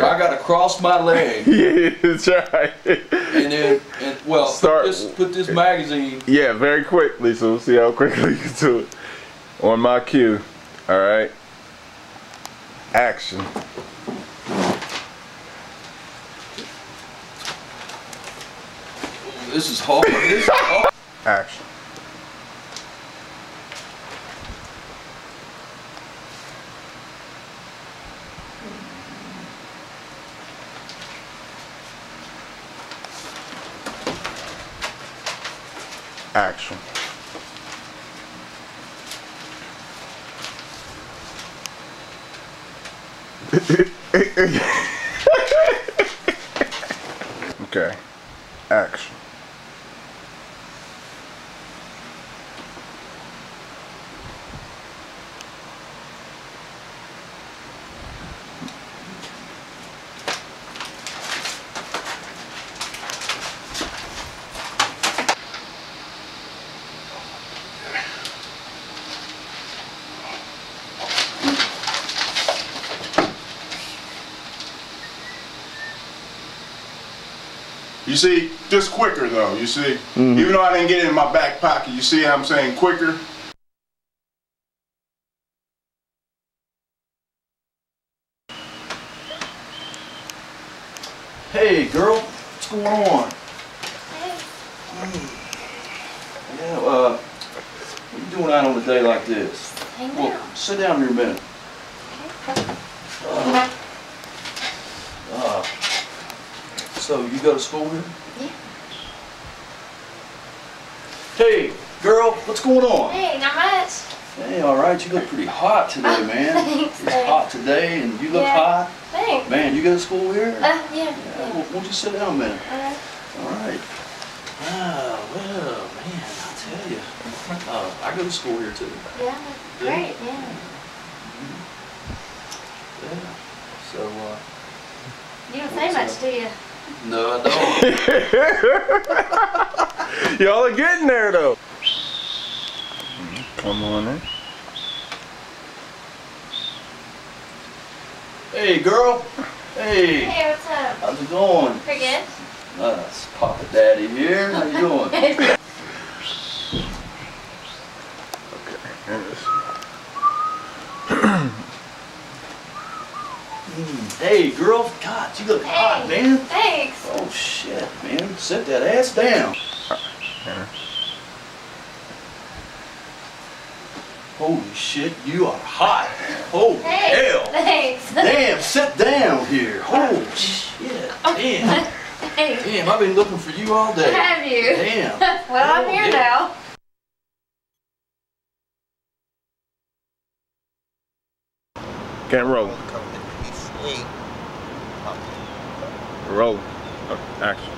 Okay. I gotta cross my leg. Yeah, that's right. And then, well, put this magazine. Yeah, very quickly, so we'll see how quickly you can do it. On my cue. All right. Action. This is hard. This is hard. Action. Action. Okay. Action. You see, just quicker though, you see? Even though I didn't get it in my back pocket, you see how I'm saying quicker? Hey, girl, what's going on? Hey. Yeah, what are you doing out on a day like this? Hang Well, down. sit down here a minute. So, you go to school here? Yeah. Hey, girl, what's going on? Hey, not much. Hey, all right, you look pretty hot today, man. Thanks, It's hot today, and you look Yeah. hot. Thanks. Man, you go to school here? Yeah. Yeah, well, won't you sit down a minute? Alright. All right. Ah, well, man, I'll tell you. I go to school here too. Yeah. Great. Yeah. Yeah. So, You don't say much, do you? no, I don't. Y'all are getting there though. Come on in. Hey, girl. Hey. Hey, what's up? How's it going? Pretty good. It's Papa Daddy here. How you doing? Hey, girl. God, you look hot, man. Thanks. Oh, shit, man. Sit that ass down. Holy shit, you are hot. Holy Hey, hell. thanks. Damn, sit down here. Holy shit. Damn. Hey, Damn, I've been looking for you all day. have you? Damn. Well, I'm here now. Can't roll. Roll. Action.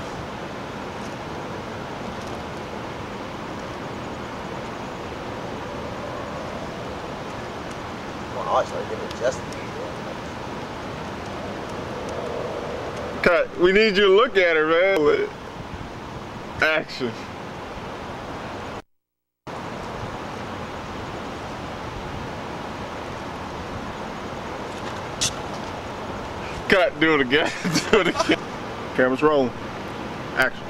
Cut. We need you to look at her, man. Action. Cut. Do it again. Do it again. Camera's rolling. Action.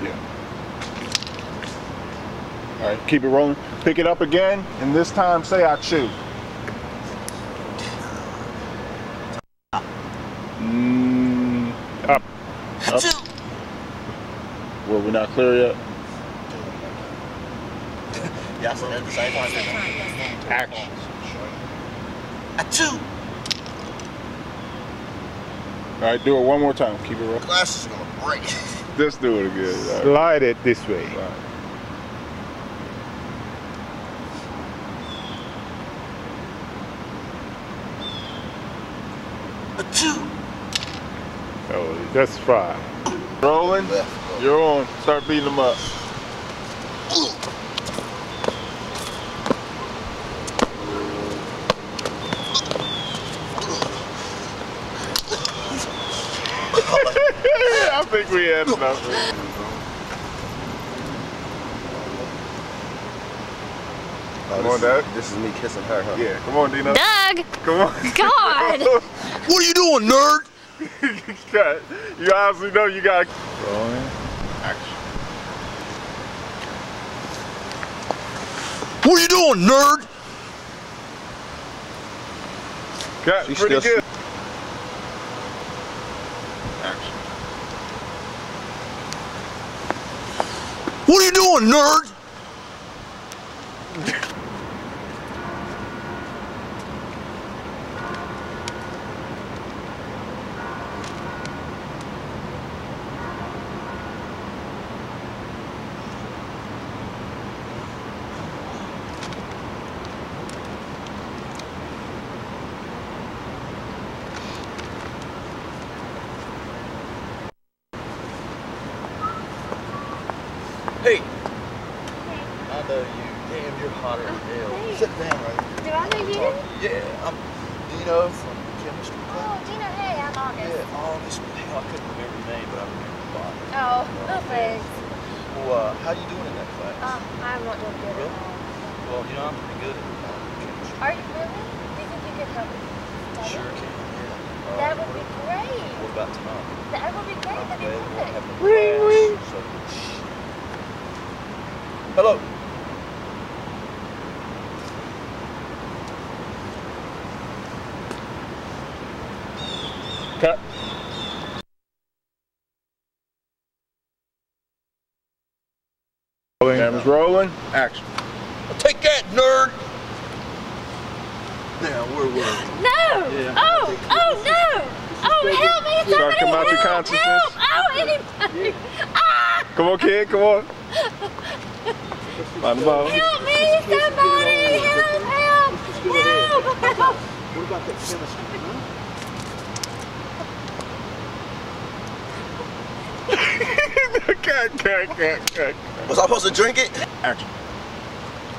Yeah. All right, keep it rolling. Pick it up again, and this time say I chew. Up. Up. Well, we're not clear yet. Yeah, so at the same time. Action. Achoo! All right, do it one more time. Keep it rolling. Glasses are gonna break. Just do it again. All right. Slide it this way. All right. Achoo! Oh, that's fine. Rolling. Left. You're on. Start beating them up. I think we had enough. Come on, Doug. This is me kissing her, huh? Yeah, come on, Dino. Doug! Come on. God! What are you doing, nerd? You obviously know you got. Rolling. Action. What are you doing, nerd? Got She's pretty still- good. Action. What are you doing, nerd? Hey. I know you. Damn, you're hotter than hell. Hey. Sit down right here. Do I know you? Yeah, I'm Dino from chemistry Oh, class. Gina, hey, I'm August. Yeah, August. Hell, I couldn't remember your name, but I remember your body. Oh, thanks. Well, how you doing in that class? I'm not doing good Really? at all. Well, you know, I'm pretty good at chemistry. Are you really? Do you think you could help me study? Sure can, yeah. That would be great. What about tonight? That would be great. That'd be Well, we'll have perfect. a class, so shh. Hello. Cut. Camera's rolling. Action. Take that, nerd. Now, where were we? No! Oh, no! Oh, help me! Start Somebody coming out your help! consciousness. Help! Oh, anybody! Ah! Come on, kid. Come on. Find the ball. Help me! Somebody! Help! Help! Help! Help! What about that chemistry, huh? Cut. Was I supposed to drink it? Action.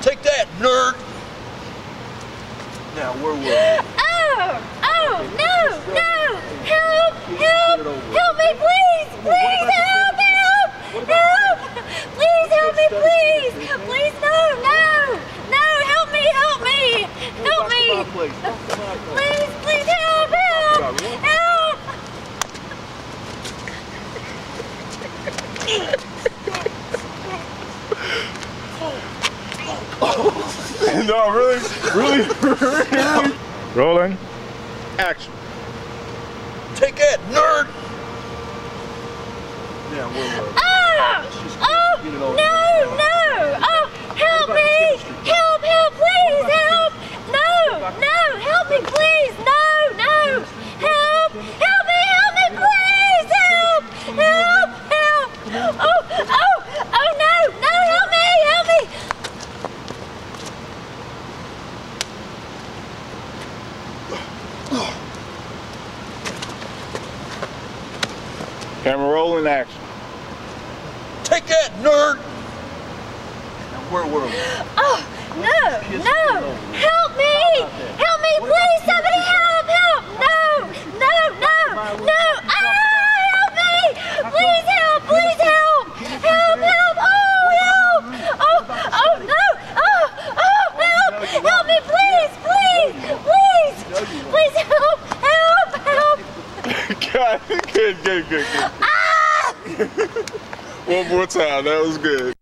Take that, nerd. Now, where were we? Oh! Oh! No! No! Help! Help! Help me, please! Please help! Help! Help! Please help me, please! Please, no! No! No! Help me! Help me! Help me! Please! Please help! Help! Help! No, really. Rolling. Action. Take that, nerd. Now, where were we? Oh! Oh! No! No! Oh! Help me! Help! Help! Please help! No! No! Help me, please! No! No! Help! Help me! Help me, please! Help! Help! Help! Oh! Oh! Oh no! No! Help me! Help me! Camera rolling. Action. Take that, nerd. Now, where were we? Oh! No! No! Help me! Help me, please! Somebody help! Help! No! No! No! No! Ah! Help me! Please help! Please help! Help! Help! Oh! Help! Oh! Oh no! Oh! Oh! Help! Help me, please! Please! Please! Please help! Help! Help! Good. Ah! One more time. That was good.